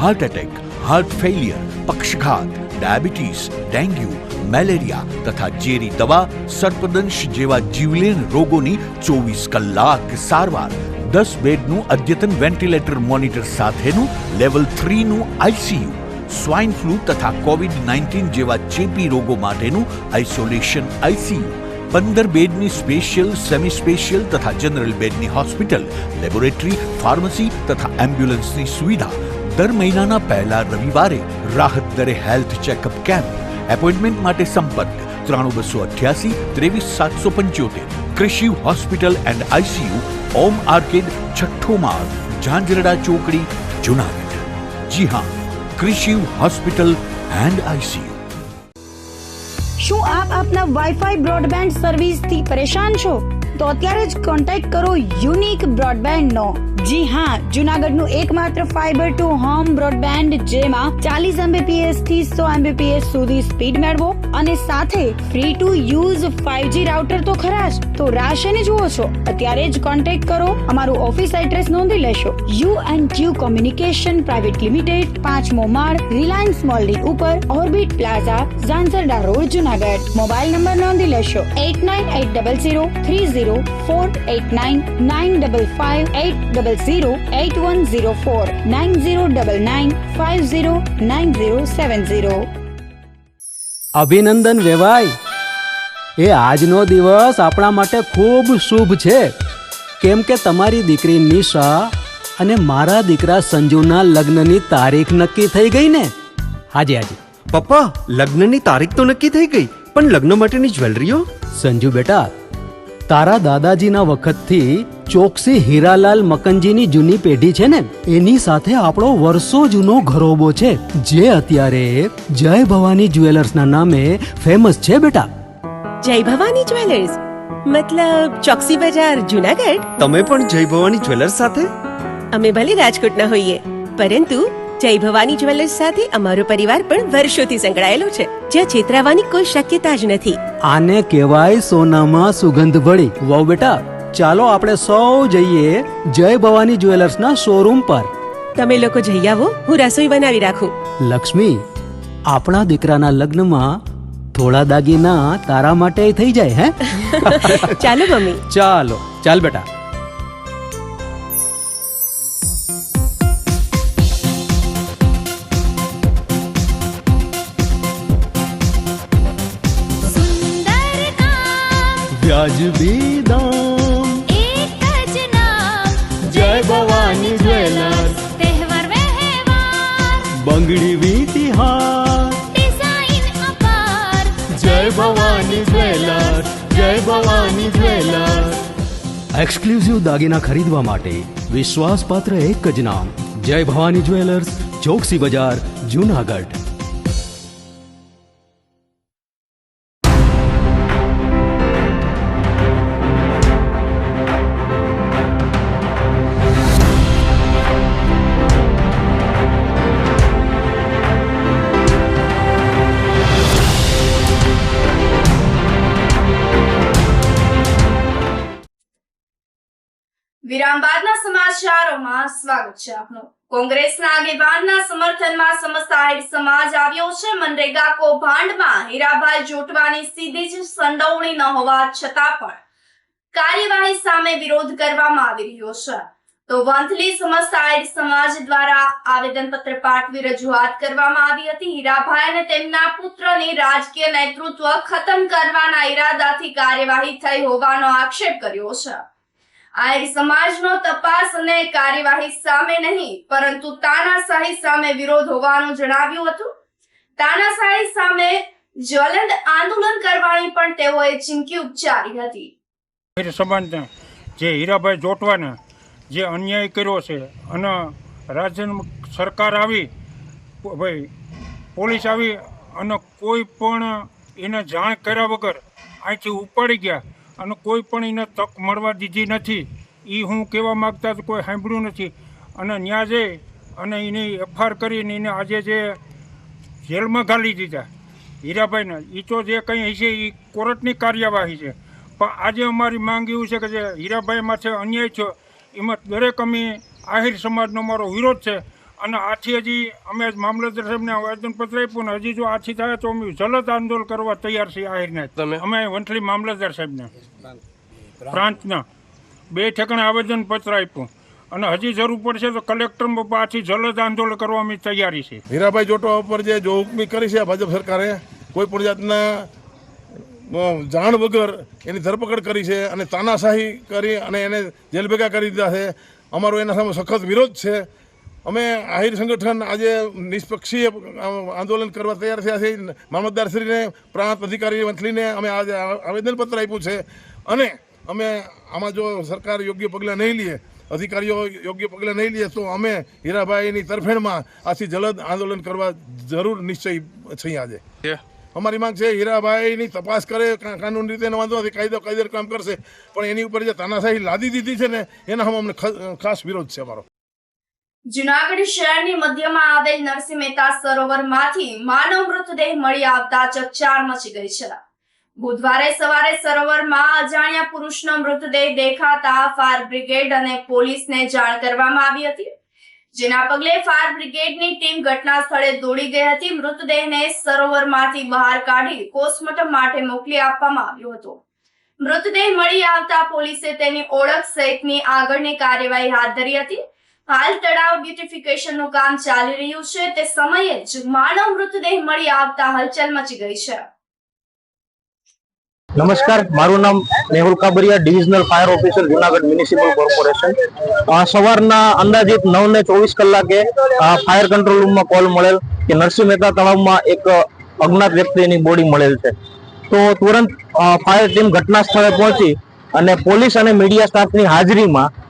Heart attack, heart failure, પક્ષઘાત, ડાયાબિટીસ, ડેન્ગ્યુ, મેલેરિયા તથા ઝેરી દવા, સર્પદંશ જેવા જીવલેણ રોગોની 24 કલાક સારવાર. 10 બેડનું અદ્યતન વેન્ટિલેટર મોનિટર સાથેનું લેવલ 3નું આઈસીયુ. સ્વાઇન ફ્લૂ તથા કોવિડ-19 જેવા ચેપી રોગો માટેનું આઇસોલેશન આઈસીયુ. 15 બેડની સ્પેશિયલ, સેમી સ્પેશિયલ તથા જનરલ બેડની હોસ્પિટલ, લેબોરેટરી, ફાર્મસી તથા એમ્બ્યુલન્સની સુવિધા. દર મહિનાના પહેલા રવિવારે રાહત દરે હેલ્થ ચેકઅપ કેમ્પ. એપોઇન્ટમેન્ટ માટે સંપર્ક 9288 23775. Krishiv hospital and ICU, Om arcade, છઠ્ઠો માળ, ઝાંઝરડા ચોકડી, જુનાગઢ. જી હા, ક્રિશિવ હોસ્પિટલ એન્ડ આઈસીયુ. શું આપ આપના વાઈફાઈ બ્રોડબેન્ડ સર્વિસથી પરેશાન છો? તો અત્યારે જ કોન્ટેક્ટ કરો યુનિક બ્રોડબેન્ડનો. જી હા, જુનાગઢનું એકમાત્ર ફાઈબર ટુ હોમ બ્રોડબેન્ડ જેમાં 40 Mbps થી 100 Mbps સુધી સ્પીડ મેળવો અને સાથે free to use 5G router તો ખરા જ. તો રાહ શેને જુઓ છો? અત્યારે જ કોન્ટેક્ટ કરો. અમારું ઓફિસ એડ્રેસ નોંધી લેશો. U&Q કોમ્યુનિકેશન પ્રાઇવેટ લિમિટેડ, 5મો માળ, રિલાયન્સ મોલની ઉપર, orbit plaza, Zanzarda road, Junagadh. Mobile number નોંધી લેશો 8980030489 95580808104 9099509070. અભિનંદન વેવાઈ. એ આજનો દિવસ આપણા માટે ખૂબ શુભ છે, કેમ કે તમારી દીકરી નિશા અને મારા દીકરા સંજુના લગ્નની તારીખ નક્કી થઈ ગઈ ને. હાજી હાજી પપ્પા, લગ્નની તારીખ તો નક્કી થઈ ગઈ, પણ લગ્ન માટેની જ્વેલરીઓ? સંજુ બેટા, તારા દાદાજીના વખતથી ચોકસી હીરાલાલ મકનજીની જૂની પેઢી છે ને, એની સાથે આપણો વર્ષો જૂનો ઘરોબો છે, જે અત્યારે જય ભવાની જ્વેલર્સના નામે ફેમસ છે બેટા. જય ભવાની જ્વેલર્સ મતલબ ચોકસી બજાર, જુનાગઢ? તમે પણ જય ભવાની જ્વેલર્સ સાથે? અમે ભલે રાજકોટના હોઈએ, પરંતુ જય ભવાની જ્વેલર્સ સાથે અમારો પરિવાર પણ વર્ષોથી સંકળાયેલો છે, જ્યાં છેતરાવાની કોઈ શક્યતા જ નથી. આને કહેવાય સોનામાં સુગંધ ભળી. વાવ બેટા, ચાલો આપણે સૌ જઈએ જય ભવાની જ્વેલર્સના શોરૂમ પર. તમે લોકો જઈ આવો, હું રસોઈ બનાવી રાખું. લક્ષ્મી, આપણા દીકરાના લગ્નમાં થોડા દાગીના તારા માટે થઈ જાય હે ચાલો મમ્મી. ચાલો ચાલ બેટા. સુંદર કામ વ્યાજબી દામ, એક જ નામ જય ભવાની જ્વેલર્સ, તહેવાર વ્યવહાર બંગડી વીટી હાર, ડિઝાઇન અપાર જય ભવાની જ્વેલર્સ, જય ભવાની જ્વેલર્સ. એક્સક્લુઝિવ દાગીના ખરીદવા માટે વિશ્વાસપાત્ર એક જ નામ, જય ભવાની જ્વેલર્સ, ચોકસી બજાર, જુનાગઢ. વિરામ બાદના સમાચારોમાં સ્વાગત છે આપનું. કોંગ્રેસના આગેવાનના સમર્થનમાં સમસ્ત આહિર સમાજ આવ્યો છે. મનરેગા કૌભાંડમાં હીરાભાઈ જોટવાની સીધી જ સંડોવણી ન હોવા છતાં પણ કાર્યવાહી સામે વિરોધ કરવામાં આવી રહ્યો છે. તો વંથલી સમસ્ત આહિર સમાજ દ્વારા આવેદનપત્ર પાઠવી રજૂઆત કરવામાં આવી હતી. હીરાભાઈ અને તેમના પુત્રની રાજકીય નેતૃત્વ ખતમ કરવાના ઈરાદાથી કાર્યવાહી થઈ હોવાનો આક્ષેપ કર્યો છે. આહિર સમાજનો તપાસ અને કાર્યવાહી સામે નહીં પરંતુ તાનાશાહી સામે વિરોધ હોવાનું જણાવ્યું હતું. તાનાશાહી સામે જ્વલંત આંદોલન કરવાની પણ તેઓએ ચીમકી ઉચ્ચારી હતી. આહિર સમાજને જે હીરાભાઈ જોટવાને જે અન્યાય કર્યો છે અને રાજ્ય સરકાર આવી ભાઈ પોલીસ આવી અને કોઈ પણ એને જાણ કર્યા વગર અહીંથી ઉપાડી ગયા અને કોઈ પણ એને તક મળવા દીધી નથી. એ હું કહેવા માગતા તો કોઈ સાંભળ્યું નથી અને ન્યા જઈ અને એની એફઆર કરીને એને આજે જે જેલમાં ઘાલી દીધા હીરાભાઈને, એ તો જે કંઈ હશે એ કોર્ટની કાર્યવાહી છે. પણ આજે અમારી માંગ એવું છે કે જે હીરાભાઈ માથે અન્યાય થયો એમાં દરેક અમે આહિર સમાજનો અમારો વિરોધ છે અને આથી હજી અમે મામલતદાર સાહેબને આવેદનપત્ર આપ્યું ને હજી જો આથી થાય તો અમે જલદ આંદોલન કરવા તૈયાર છીએ. આહિરને અમે વંથલી મામલતદાર સાહેબને પ્રાંતના 2 ઠેકાણે આવેદનપત્ર આપ્યું અને હજી જરૂર પડશે તો કલેક્ટર પાછી જલદ આંદોલન કરવા અમે તૈયારી છે. હીરાભાઈ જોટવા ઉપર જે જોહુકમી કરી છે ભાજપ સરકારે, કોઈ પણ જાતના જાણ વગર એની ધરપકડ કરી છે અને તાનાશાહી કરી અને એને જેલ ભેગા કરી દીધા છે. અમારો એના સામે સખત વિરોધ છે. અમે આહિર સંગઠન આજે નિષ્પક્ષીય આંદોલન કરવા તૈયાર થયા છીએ. મામલતદારશ્રીને, પ્રાંત અધિકારી વંથલીને અમે આજે આવેદનપત્ર આપ્યું છે અને અમે આમાં જો સરકાર યોગ્ય પગલાં નહીં લે, અધિકારીઓ યોગ્ય પગલાં નહીં લે તો અમે હીરાભાઈની તરફેણમાં આથી જલદ આંદોલન કરવા જરૂર નિશ્ચય છીએ. આજે અમારી માંગ છે હીરાભાઈની તપાસ કરે, કાનૂની રીતે વાંધો નથી, કાયદેસર કામ કરશે, પણ એની ઉપર જે તાનાશાહી લાદી દીધી છે ને એના સામે અમને ખાસ વિરોધ છે અમારો. જુનાગઢ શહેરની મધ્યમાં આવેલ નરસિંહ મહેતા સરોવરમાંથી માનવ મૃતદેહ મળી આવતા ચકચાર મચી ગઈ છે. બુધવારે સવારે સરોવરમાં અજાણ્યા પુરુષનો મૃતદેહ દેખાતા ફાયર બ્રિગેડ અને પોલીસને જાણ કરવામાં આવી હતી, જેના પગલે ફાયર બ્રિગેડની ટીમ ઘટના સ્થળે દોડી ગઈ હતી. મૃતદેહને સરોવરમાંથી બહાર કાઢી પોસ્ટમોર્ટમ માટે મોકલી આપવામાં આવ્યો હતો. મૃતદેહ મળી આવતા પોલીસે તેની ઓળખ સહિતની આગળની કાર્યવાહી હાથ ધરી હતી. હાલ તળાવ બ્યુટિફિકેશનનું કામ ચાલી રહ્યું છે. તે સમયે જ માનવ મૃતદેહ મળી આવતા હલચલ મચી ગઈ છે. નમસ્કાર, મારું નામ Mehul Kabariya, divisional fire officer Junagadh municipal corporation. સવારના અંદાજિત 9:24 કલાકે ફાયર કંટ્રોલ રૂમમાં કોલ મળેલ કે નરસિંહ મહેતા તળાવમાં એક અજ્ઞાત વ્યક્તિની બોડી મળેલ છે. તો તુરંત ફાયર ટીમ ઘટના સ્થળે પહોંચી અને પોલીસ અને મીડિયા સ્ટાફની હાજરીમાં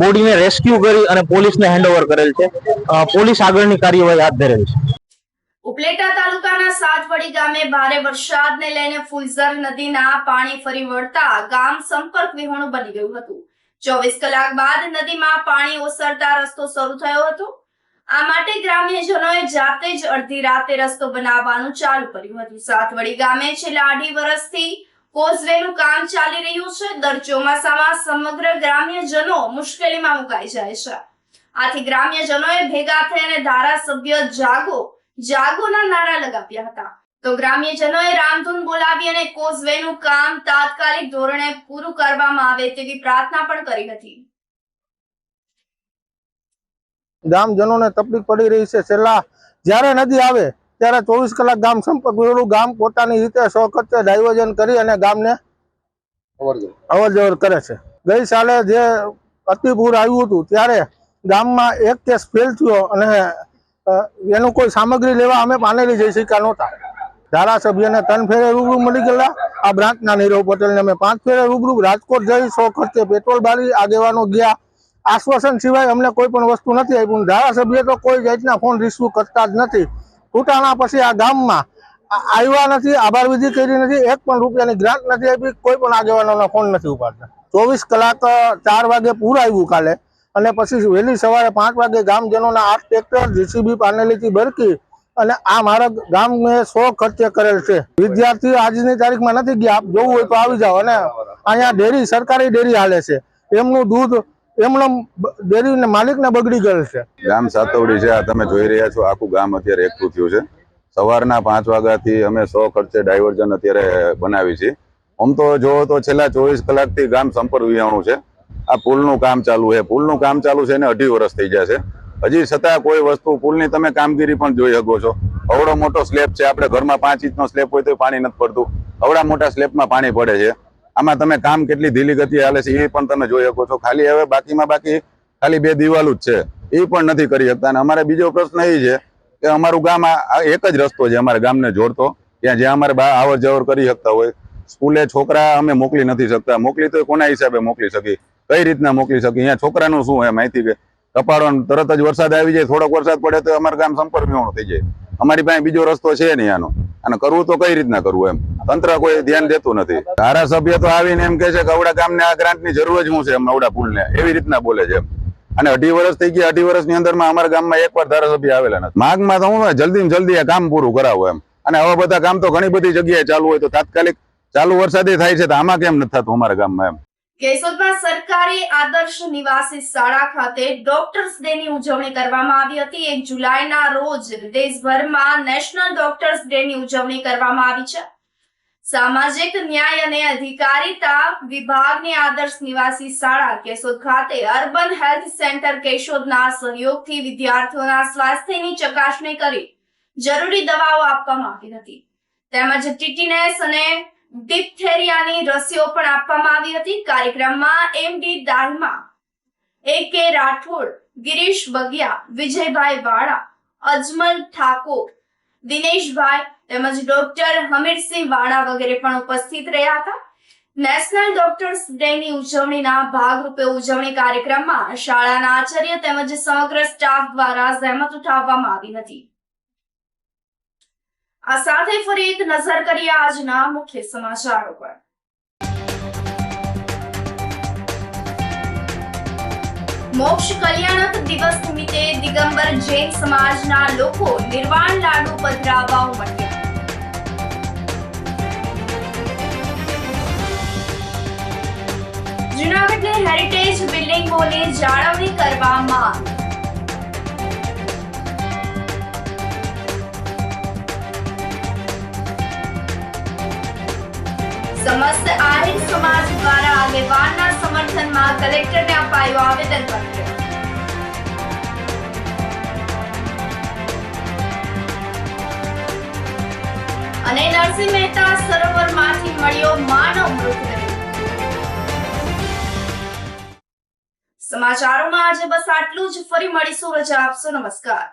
બોડીને રેસ્ક્યુ કરી અને પોલીસને હેન્ડઓવર કરેલ છે. પોલીસ આગળની કાર્યવાહી હાથ ધરેલ છે. ઉપલેટા તાલુકાના સાતવડી ગામે ભારે વરસાદને લઈને ફુલઝર નદીના પાણી ફરી વળતા ગામ સંપર્ક વિહોણું બની ગયું હતું. 24 કલાક બાદ નદીમાં પાણી ઓસરતા રસ્તો શરૂ થયો હતો. આ માટે ગ્રામ્યજનોએ જાતે જ અડધી રાતે રસ્તો બનાવવાનું ચાલુ કર્યું હતું. સાતવડી ગામે છેલ્લા 2.5 વર્ષથી કોઝવેનું કામ ચાલી રહ્યું છે. દર ચોમાસામાં સમગ્ર ગ્રામ્યજનો મુશ્કેલીમાં મુકાઈ જાય છે. આથી ગ્રામ્યજનોએ ભેગા થઈ અને ધારાસભ્ય જાગોના નારા લગાવ્યા હતા. તો ગ્રામ્યજનોએ રામધૂન બોલાવી અને કોઝવેનું કામ તાત્કાલિક ધોરણે પૂરું કરવામાં આવે તેવી પ્રાર્થના પણ કરી હતી. ગામજનોને તકલીફ પડી રહી છે. છેલ્લા જ્યારે નદી આવે ત્યારે 24 કલાક ગામ સંપર્ક વિહોણું ગામ પોતાની રીતે સ્વખર્ચે ડાયવર્ઝન કરી અને ગામને અવર જવર કરે છે. ગઈ સાલે જે અતિપૂર આવ્યું હતું ત્યારે ગામમાં એક કેસ ફેલ થયો અને એનું કોઈ સામગ્રી લેવા અમે પાનેલી જઈ શક્યા નહોતા. ધારાસભ્યને 3 ફેરે રૂબરૂ મળી ગયેલા. આ બ્રાન્ચના નીરવ પટેલને અમે 5 ફેરે રૂબરૂ રાજકોટ જઈ સ્વખર્ચે પેટ્રોલ બારી આગેવાનો ગયા. આશ્વાસન સિવાય અમને કોઈ પણ વસ્તુ નથી આપ્યું. ધારાસભ્ય તો કોઈ જાતના ફોન રિસીવ કરતા જ નથી. તૂટાણા પછી આ ગામમાં આવ્યા નથી, આભાર વિધિ કરી નથી, 1 પણ રૂપિયાની ગ્રાન્ટ નથી આપી, કોઈ પણ આગેવાનોના ફોન નથી ઉપાડતા. 24 કલાક 4 વાગે પૂર આવ્યું કાલે અને પછી વહેલી સવારે 5 વાગે ગામજનોના 8 ટ્રેક્ટર જીસીબી પાનેલીથી બરકી અને આ માર્ગ ગામને 100 ખર્ચે કરેલ છે. વિદ્યાર્થીઓ આજની તારીખમાં નથી ગયા. આપ જોવું હોય તો આવી જાઓ. અને અહીંયા ડેરી, સરકારી ડેરી હાલે છે. એમનું દૂધ એમનો ડેરી માલિકને બગડી ગયેલ છે. ગામ સાતવડી છે. આ તમે જોઈ રહ્યા છો, આખું ગામ અત્યારે એકઠું થયું છે. સવારના 5 વાગ્યાથી અમે 100 ખર્ચે ડાયવર્ઝન અત્યારે બનાવી છે. આમ તો જોવો તો છેલ્લા 24 કલાકથી ગામ સંપર્ક વિહોણું છે. આ પુલનું કામ ચાલુ છે. પુલનું કામ ચાલુ છે ને 2.5 વર્ષ થઈ ગયા છે. હજી છતાં કોઈ વસ્તુ પુલની તમે કામગીરી પણ જોઈ શકો છો. અવડો મોટો સ્લેબ છે. આપણે ઘરમાં 5 ઇંચનો સ્લેબ હોય તો પાણી નથી પડતું. અવડા મોટા સ્લેબમાં પાણી પડે છે. આમાં તમે કામ કેટલી ધીલી ગતિએ હાલે છે એ પણ તમે જોઈ શકો છો. ખાલી હવે બાકીમાં બાકી ખાલી 2 દિવાલો જ છે. એ પણ નથી કરી શકતા. અને અમારે બીજો પ્રશ્ન એ છે કે અમારું ગામ એક જ રસ્તો છે અમારા ગામને જોડતો, ત્યાં જ્યાં અમારે આવર જવર કરી શકતા હોય. સ્કૂલે છોકરા અમે મોકલી નથી શકતા. મોકલી તો કોના હિસાબે મોકલી શકી, કઈ રીતના મોકલી શકી? અહીંયા છોકરાનું શું હે માહિતી કે કપાડો તરત જ વરસાદ આવી જાય, થોડોક વરસાદ પડે તો અમારું ગામ સંપર્ક વિહોણું થઈ જાય. અમારી પાસે બીજો રસ્તો છે નહીં આનો. અને કરવું તો કઈ રીતના કરવું એમ તંત્ર કોઈ ધ્યાન દેતું નથી. ધારાસભ્ય તો આવીને એમ કે છે કે અવડા ગામને આ ગ્રાન્ટની જરૂર જ શું છે, એમ અવડા પુલને એવી રીતના બોલે છે એમ. અને 2.5 વર્ષ થઈ ગયા. 2.5 વર્ષની અંદરમાં અમારા ગામમાં એકવાર ધારાસભ્ય આવેલા નથી. માંગમાં તો હું જલ્દીમાં જલ્દી આ કામ પૂરું કરાવું એમ. અને આવા બધા કામ તો ઘણી બધી જગ્યાએ ચાલુ હોય તો તાત્કાલિક ચાલુ વરસાદે થાય છે, તો આમાં કેમ નથી થતું અમારા ગામમાં એમ. કેશોદમાં સરકારી આદર્શ નિવાસી શાળા ખાતે ડોક્ટર્સ ડે ની ઉજવણી કરવામાં આવી હતી. 1 જુલાઈના રોજ દેશભરમાં નેશનલ ડોક્ટર્સ ડે ની ઉજવણી કરવામાં આવી છે. સામાજિક ન્યાય અને અધિકારીતા વિભાગની આદર્શ નિવાસી શાળા કેશોદ ખાતે અર્બન હેલ્થ સેન્ટર કેશોદના સહયોગથી વિદ્યાર્થીઓના સ્વાસ્થ્યની ચકાસણી કરી જરૂરી દવાઓ આપવામાં આવી હતી. તેમજ ટીટીનેસ અને ડિપ્થેરિયાની રસીઓ પણ આપવામાં આવી હતી. કાર્યક્રમમાં એમડી દાહિમા, AK રાઠોડ, ગિરીશ બગિયા, વિજયભાઈ વાળા, અજમલ ઠાકોર, દિનેશભાઈ તેમજ ડોક્ટર હમીરસિંહ વાળા વગેરે પણ ઉપસ્થિત રહ્યા હતા. નેશનલ ડોક્ટર્સ ડે ની ઉજવણીના ભાગરૂપે ઉજવણી કાર્યક્રમમાં શાળાના આચાર્ય તેમજ સમગ્ર સ્ટાફ દ્વારા જહેમત ઉઠાવવામાં આવી હતી. આ સાથે ફરી એક નજર કરીએ આજના મુખ્ય સમાચારો પર. મોક્ષ કલ્યાણક દિવસ નિમિત્તે દિગંબર જૈન સમાજના લોકો નિર્વાણ લાડુ પધરાવવા ઉમટ્યા. જૂનાગઢની હેરિટેજ બિલ્ડિંગોની જાળવણી કરવા માંગ. સમસ્ત આહિર સમાજ દ્વારા આગેવાનના સમર્થનમાં કલેક્ટરને અપાયું આવેદનપત્ર. અને નરસિંહ મહેતા સરોવરમાંથી મળ્યો માનવ મૃતદેહ. સમાચારોમાં આજે બસ આટલું જ. ફરી મળીશું. રજા આપશો. નમસ્કાર.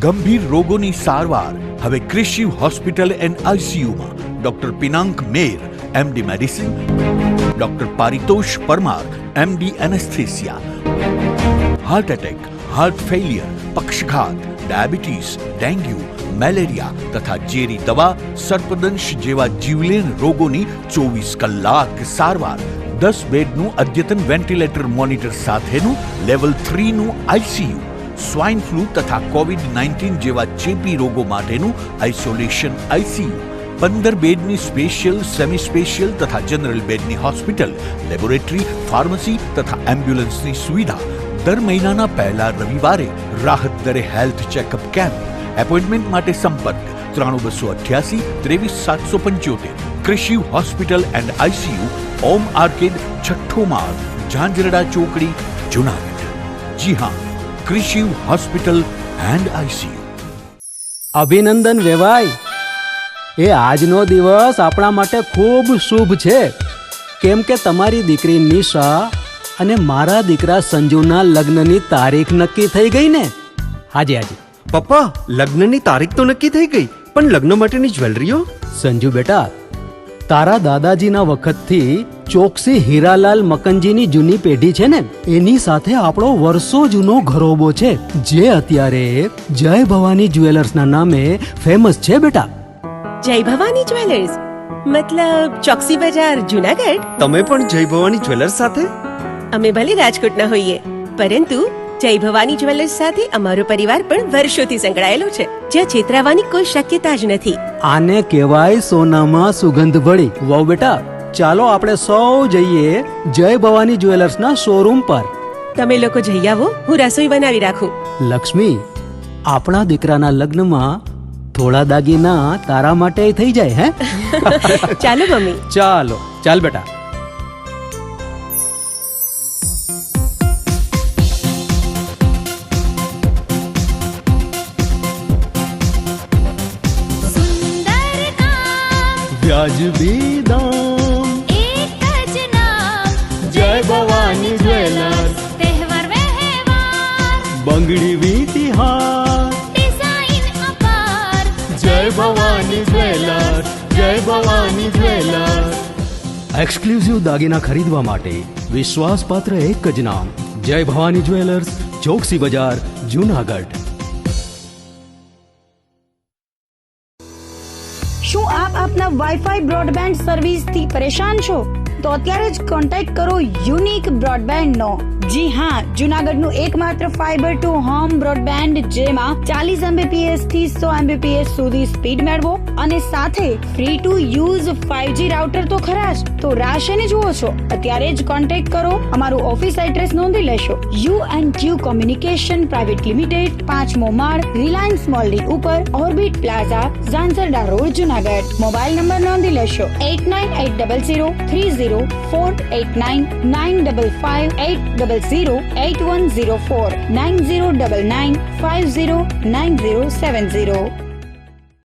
ગંભીર રોગોની સારવાર હવે ક્રિશિવ હોસ્પિટલ એન્ડ આઈસીયુમાં doctor Pinank Mer, MD medicine, doctor Paritosh Parmar, MD anaesthesia. Heart attack, heart failure, પક્ષઘાત, ડાયાબિટીસ, ડેન્ગ્યુ, મેલેરિયા તથા ઝેરી દવા, સર્પદંશ જેવા જીવલેણ રોગોની 24 કલાક સારવાર, 10 બેડનું અદ્યતન વેન્ટિલેટર મોનિટર સાથેનું લેવલ 3નું આઈસીયુ, સ્વાઇન ફ્લૂ તથા કોવિડ-19 જેવા ચેપી રોગો માટેનું આઇસોલેશન આઈસીયુ, 15 બેડની સ્પેશિયલ, સેમી સ્પેશિયલ તથા જનરલ બેડની હોસ્પિટલ, લેબોરેટરી, ફાર્મસી તથા એમ્બ્યુલન્સની સુવિધા, દર મહિનાના પહેલા રવિવારે રાહત દરે હેલ્થ ચેકઅપ કેમ્પ. એપોઇન્ટમેન્ટ માટે સંપર્ક 9288 23775. કૃષિ hospital and ICU, Om arcade, છઠ્ઠો માળ, ઝાંઝરડા ચોકડી, જુનાગઢ. જી હા, કૃષિ હોસ્પિટલ એન્ડ આઈસીયુ. અભિનંદન વેવાઈ, એ આજનો દિવસ આપણા માટે ખૂબ શુભ છે, કેમ કે તમારી દીકરી નિશા અને મારા દીકરા સંજુના લગ્નની તારીખ નક્કી થઈ ગઈ ને. હાજી હાજી પપ્પા, લગ્નની તારીખ તો નક્કી થઈ ગઈ, પણ લગ્ન માટેની જ્વેલરીઓ? સંજુ બેટા, તારા દાદાજીના વખતથી ચોકસી હીરાલાલ મકનજીની જૂની પેઢી છે ને, એની સાથે આપણો વર્ષો જૂનો ઘરોબો છે, જે અત્યારે જય ભવાની જ્વેલર્સના નામે ફેમસ છે બેટા. જય ભવાની જ્વેલર્સ મતલબ ચોકસી બજાર, જુનાગઢ? તમે પણ જય ભવાની જ્વેલર્સ સાથે? અમે ભલે રાજકોટના હોઈએ, પરંતુ જય ભવાની જ્વેલર્સ સાથે અમારો પરિવાર પણ વર્ષોથી સંકળાયેલો છે, જ્યાં છેતરાવાની કોઈ શક્યતા જ નથી. આને કહેવાય સોનામાં સુગંધ ભળી. વાવ બેટા, ચાલો આપણે સૌ જઈએ જય ભવાની જ્વેલર્સના શોરૂમ પર. તમે લોકો જઈ આવો, હું રસોઈ બનાવી રાખું. લક્ષ્મી, આપણા દીકરાના લગ્નમાં થોડા દાગીના તારા માટે થઈ જાય. હે ચાલો મમ્મી. ચાલો ચાલ બેટા. વ્યાજબી દામ, એક જ નામ, જય ભવાની જ્વેલર્સ. તહેવાર વ્યવહાર, બંગડી વીટી હાર, ડિઝાઇન અપાર, જય ભવાની જ્વેલર્સ, જય ભવાની જ્વેલર્સ. એક્સક્લુઝિવ દાગીના ખરીદવા માટે વિશ્વાસપાત્ર એક જ નામ, જય ભવાની જ્વેલર્સ, ચોકસી બજાર, જુનાગઢ. શું આપ આપના વાઈફાઈ બ્રોડબેન્ડ સર્વિસથી પરેશાન છો? તો અત્યારે જ કોન્ટેક્ટ કરો યુનિક બ્રોડબેન્ડ નો. જી હા, જુનાગઢનું એકમાત્ર ફાઈબર ટુ હોમ બ્રોડબેન્ડ, જેમાં 40 Mbps થી 100 Mbps સુધી સ્પીડ મેળવો અને સાથે free to use 5G router તો ખરા જ. તો રાહ શેની જુઓ છો? અત્યારે જ કોન્ટેક્ટ કરો. અમારું ઓફિસ એડ્રેસ નોંધી લેશો. U&Q કોમ્યુનિકેશન પ્રાઇવેટ લિમિટેડ, 5મો માળ, રિલાયન્સ મોલની ઉપર, orbit plaza, Zanzarda road, Junagadh. Mobile number નોંધી લેશો 898003048995580081049099509070.